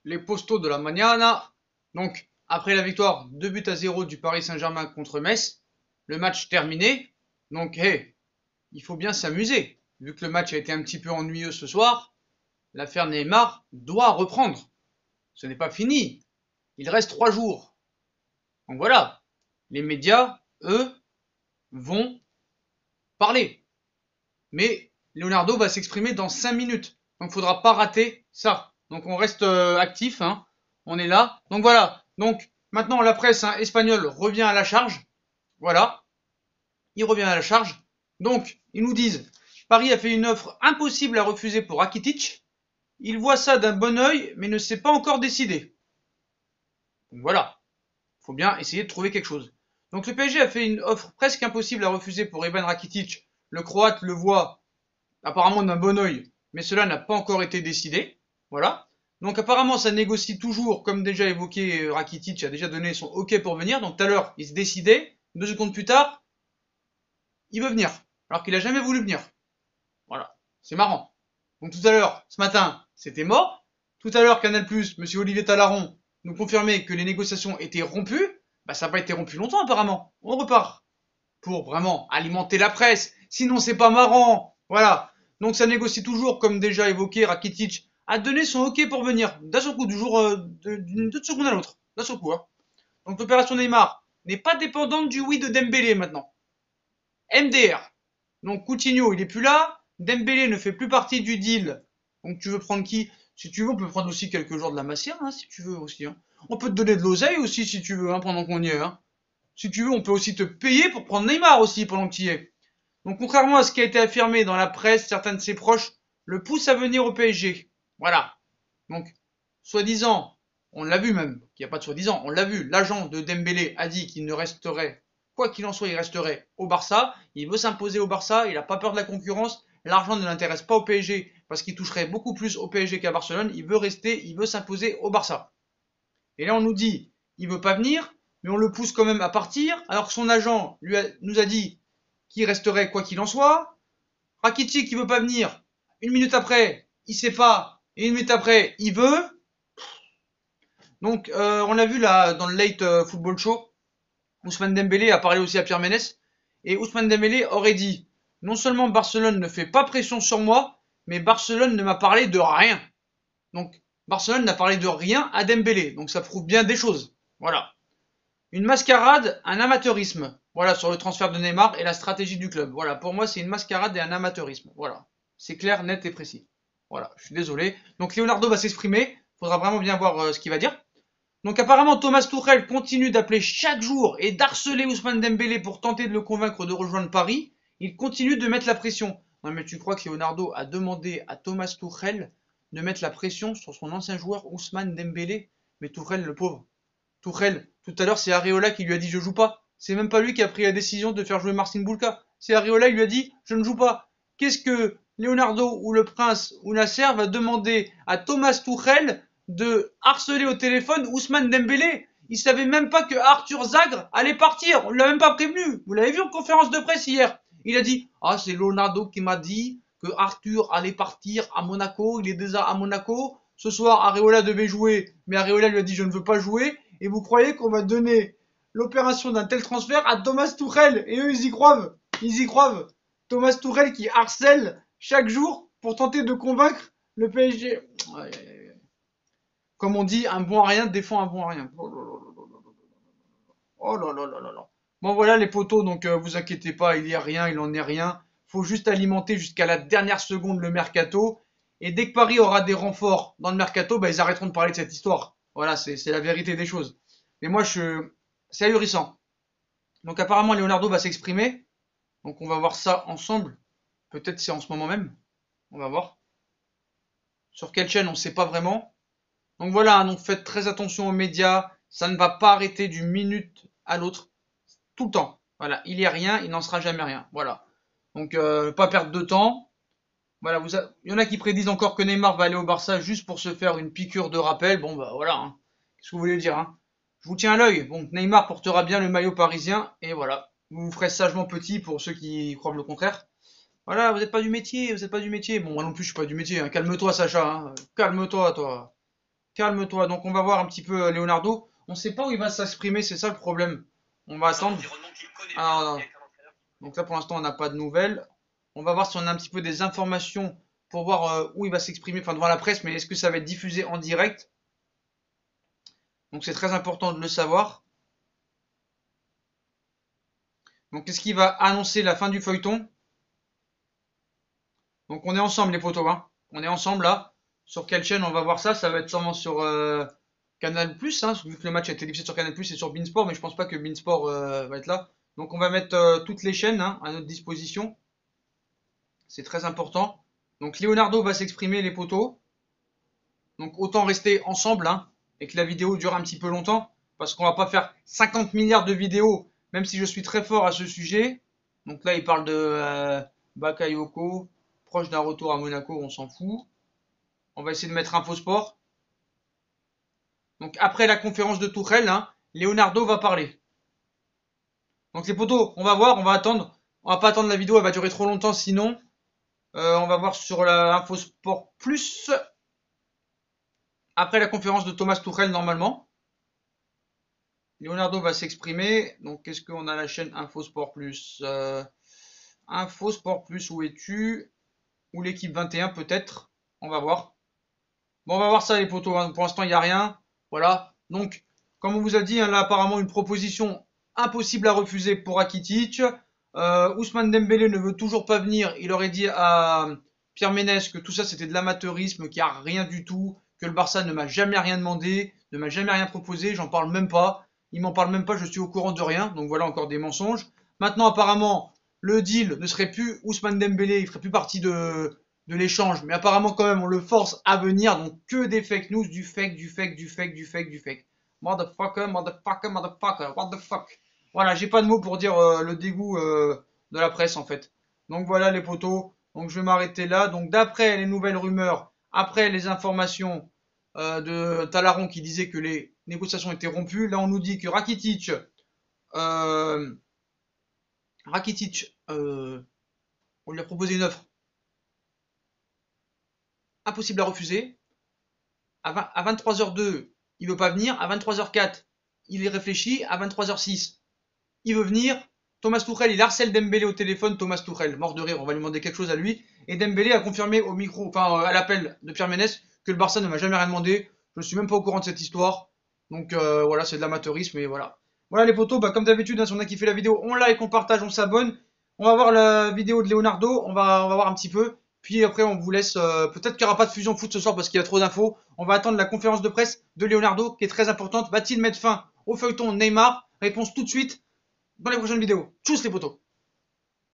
les postos de la mañana. Donc, après la victoire 2 buts à 0 du Paris Saint-Germain contre Metz, le match terminé. Donc, hey, il faut bien s'amuser. Vu que le match a été un petit peu ennuyeux ce soir, l'affaire Neymar doit reprendre. Ce n'est pas fini. Il reste 3 jours. Donc voilà. Les médias, eux, vont parler. Mais Leonardo va s'exprimer dans 5 minutes. Donc il faudra pas rater ça. Donc on reste actif, hein. On est là. Donc voilà. Donc maintenant la presse espagnole revient à la charge. Voilà. Il revient à la charge. Donc ils nous disent Paris a fait une offre impossible à refuser pour Rakitic. Il voit ça d'un bon œil, mais ne s'est pas encore décidé. Donc voilà. Il faut bien essayer de trouver quelque chose. Donc le PSG a fait une offre presque impossible à refuser pour Ivan Rakitic. Le Croate le voit apparemment d'un bon oeil, mais cela n'a pas encore été décidé. Voilà. Donc apparemment ça négocie toujours, comme déjà évoqué, Rakitic a déjà donné son OK pour venir. Donc tout à l'heure il se décidait, 2 secondes plus tard, il veut venir, alors qu'il a jamais voulu venir. Voilà, c'est marrant. Donc tout à l'heure, ce matin, c'était mort. Tout à l'heure, Canal+, Monsieur Olivier Talaron nous confirmait que les négociations étaient rompues. Bah ça n'a pas été rompu longtemps apparemment. On repart pour vraiment alimenter la presse. Sinon, c'est pas marrant. Voilà. Donc, ça négocie toujours, comme déjà évoqué, Rakitic a donné son OK pour venir d'un seul coup, du jour d'une seconde à l'autre. D'un seul coup. Hein. Donc, l'opération Neymar n'est pas dépendante du oui de Dembélé maintenant. MDR. Donc, Coutinho, il est plus là. Dembélé ne fait plus partie du deal. Donc, tu veux prendre qui? Si tu veux, on peut prendre aussi quelques jours de la Masia, hein, si tu veux aussi. Hein. On peut te donner de l'oseille aussi, si tu veux, hein, pendant qu'on y est. Hein. Si tu veux, on peut aussi te payer pour prendre Neymar aussi pendant que tu y es. Donc contrairement à ce qui a été affirmé dans la presse, certains de ses proches le poussent à venir au PSG. Voilà. Donc, soi-disant, on l'a vu même, qu'il n'y a pas de soi-disant, on l'a vu, l'agent de Dembélé a dit qu'il ne resterait, quoi qu'il en soit, il resterait au Barça. Il veut s'imposer au Barça, il n'a pas peur de la concurrence. L'argent ne l'intéresse pas au PSG parce qu'il toucherait beaucoup plus au PSG qu'à Barcelone. Il veut rester, il veut s'imposer au Barça. Et là, on nous dit, il veut pas venir, mais on le pousse quand même à partir, alors que son agent nous a dit qu'il resterait quoi qu'il en soit. Rakitic, il veut pas venir. Une minute après, il sait pas. Et une minute après, il veut. Donc, on l'a vu là, dans le Late Football Show, Ousmane Dembélé a parlé aussi à Pierre Ménès. Et Ousmane Dembélé aurait dit, non seulement Barcelone ne fait pas pression sur moi, mais Barcelone ne m'a parlé de rien. Donc, Barcelone n'a parlé de rien à Dembélé. Donc, ça prouve bien des choses. Voilà. Une mascarade, un amateurisme. Voilà, sur le transfert de Neymar et la stratégie du club. Voilà, pour moi, c'est une mascarade et un amateurisme. Voilà. C'est clair, net et précis. Voilà, je suis désolé. Donc, Leonardo va s'exprimer. Faudra vraiment bien voir ce qu'il va dire. Donc, apparemment, Thomas Tuchel continue d'appeler chaque jour et d'harceler Ousmane Dembélé pour tenter de le convaincre de rejoindre Paris. Il continue de mettre la pression. Non, mais tu crois que Leonardo a demandé à Thomas Tuchel de mettre la pression sur son ancien joueur Ousmane Dembélé? Mais Tuchel, le pauvre. Tourelle, tout à l'heure, c'est Areola qui lui a dit je joue pas. C'est même pas lui qui a pris la décision de faire jouer Marcin Bulka. C'est Areola qui lui a dit je ne joue pas. Qu'est-ce que Leonardo ou le Prince ou Nasser va demander à Thomas Tuchel de harceler au téléphone Ousmane Dembélé? Il savait même pas que Arthur Zagre allait partir. On l'a même pas prévenu. Vous l'avez vu en conférence de presse hier. Il a dit ah c'est Leonardo qui m'a dit que Arthur allait partir à Monaco. Il est déjà à Monaco. Ce soir, Areola devait jouer, mais Areola lui a dit je ne veux pas jouer. Et vous croyez qu'on va donner l'opération d'un tel transfert à Thomas Tuchel? Et eux, ils y croient. Ils y croient. Thomas Tuchel qui harcèle chaque jour pour tenter de convaincre le PSG. Comme on dit, un bon à rien défend un bon à rien. Oh là là là là là. Bon voilà les potos, donc vous inquiétez pas, il y a rien, il en est rien. Faut juste alimenter jusqu'à la dernière seconde le mercato. Et dès que Paris aura des renforts dans le mercato, bah, ils arrêteront de parler de cette histoire. Voilà, c'est la vérité des choses. Mais moi, c'est ahurissant. Donc apparemment, Leonardo va s'exprimer. Donc on va voir ça ensemble. Peut-être c'est en ce moment même. On va voir. Sur quelle chaîne, on ne sait pas vraiment. Donc voilà, donc faites très attention aux médias. Ça ne va pas arrêter d'une minute à l'autre. Tout le temps. Voilà, il n'y a rien, il n'en sera jamais rien. Voilà. Donc pas perdre de temps. Voilà, il y en a qui prédisent encore que Neymar va aller au Barça juste pour se faire une piqûre de rappel. Bon bah voilà. Hein. Qu'est-ce que vous voulez dire hein. Je vous tiens à l'œil. Bon, Neymar portera bien le maillot parisien et voilà. Vous vous ferez sagement petit pour ceux qui croient le contraire. Voilà, vous n'êtes pas du métier, vous n'êtes pas du métier. Bon, moi non plus, je suis pas du métier. Hein. Calme-toi, Sacha. Hein. Calme-toi, toi. calme-toi. Donc on va voir un petit peu Leonardo. On sait pas où il va s'exprimer, c'est ça le problème. On va attendre. Alors, donc là pour l'instant on n'a pas de nouvelles. On va voir si on a un petit peu des informations pour voir où il va s'exprimer, enfin devant la presse, mais est-ce que ça va être diffusé en direct? Donc c'est très important de le savoir. Donc est-ce qu'il va annoncer la fin du feuilleton? Donc on est ensemble les potos, hein. On est ensemble là. Sur quelle chaîne on va voir ça? Ça va être sûrement sur Canal+, hein, vu que le match a été diffusé sur Canal+, et sur Beansport, mais je pense pas que Beansport va être là. Donc on va mettre toutes les chaînes hein, à notre disposition. C'est très important. Donc Leonardo va s'exprimer les potos. Donc autant rester ensemble hein, et que la vidéo dure un petit peu longtemps. Parce qu'on va pas faire 50 milliards de vidéos, même si je suis très fort à ce sujet. Donc là il parle de Bakayoko, proche d'un retour à Monaco, on s'en fout. On va essayer de mettre Infosport. Donc après la conférence de Tuchel, hein, Leonardo va parler. Donc les potos, on va voir, on va attendre. On va pas attendre la vidéo, elle va durer trop longtemps sinon. On va voir sur la Infosport Plus. Après la conférence de Thomas Tuchel normalement. Leonardo va s'exprimer. Donc qu'est-ce qu'on a la chaîne Infosport Plus Infosport Plus, où es-tu? Ou l'équipe 21 peut-être. On va voir. Bon, on va voir ça les potos. Hein. Pour l'instant, il n'y a rien. Voilà. Donc, comme on vous a dit, hein, là apparemment une proposition impossible à refuser pour Rakitic. Ousmane Dembélé ne veut toujours pas venir. Il aurait dit à Pierre Ménès que tout ça c'était de l'amateurisme, qu'il n'y a rien du tout, que le Barça ne m'a jamais rien demandé, ne m'a jamais rien proposé, j'en parle même pas. Il m'en parle même pas, je suis au courant de rien. Donc voilà encore des mensonges. Maintenant apparemment le deal ne serait plus Ousmane Dembélé, il ferait plus partie de l'échange, mais apparemment quand même on le force à venir, donc que des fake news, du fake, du fake, du fake, du fake, du fake. Motherfucker, motherfucker, motherfucker, what the fuck. Voilà, j'ai pas de mots pour dire le dégoût de la presse en fait. Donc voilà les potos, donc je vais m'arrêter là. Donc d'après les nouvelles rumeurs, après les informations de Talaron qui disait que les négociations étaient rompues, là on nous dit que euh, Rakitic on lui a proposé une offre impossible à refuser. À 23h02, il veut pas venir. À 23h04, il est réfléchi. À 23h06, il veut venir. Thomas Tuchel, il harcèle Dembélé au téléphone. Thomas Tuchel, mort de rire, on va lui demander quelque chose à lui. Et Dembélé a confirmé au micro, enfin à l'appel de Pierre Ménès, que le Barça ne m'a jamais rien demandé. Je ne suis même pas au courant de cette histoire. Donc voilà, c'est de l'amateurisme et voilà. Voilà les potos, bah, comme d'habitude, hein, si on a kiffé la vidéo, on like, on partage, on s'abonne. On va voir la vidéo de Leonardo, on va voir un petit peu. Puis après, on vous laisse. Peut-être qu'il n'y aura pas de fusion foot ce soir parce qu'il y a trop d'infos. On va attendre la conférence de presse de Leonardo qui est très importante. Va-t-il mettre fin au feuilleton Neymar? Réponse tout de suite dans les prochaines vidéos. Tchuss les potos!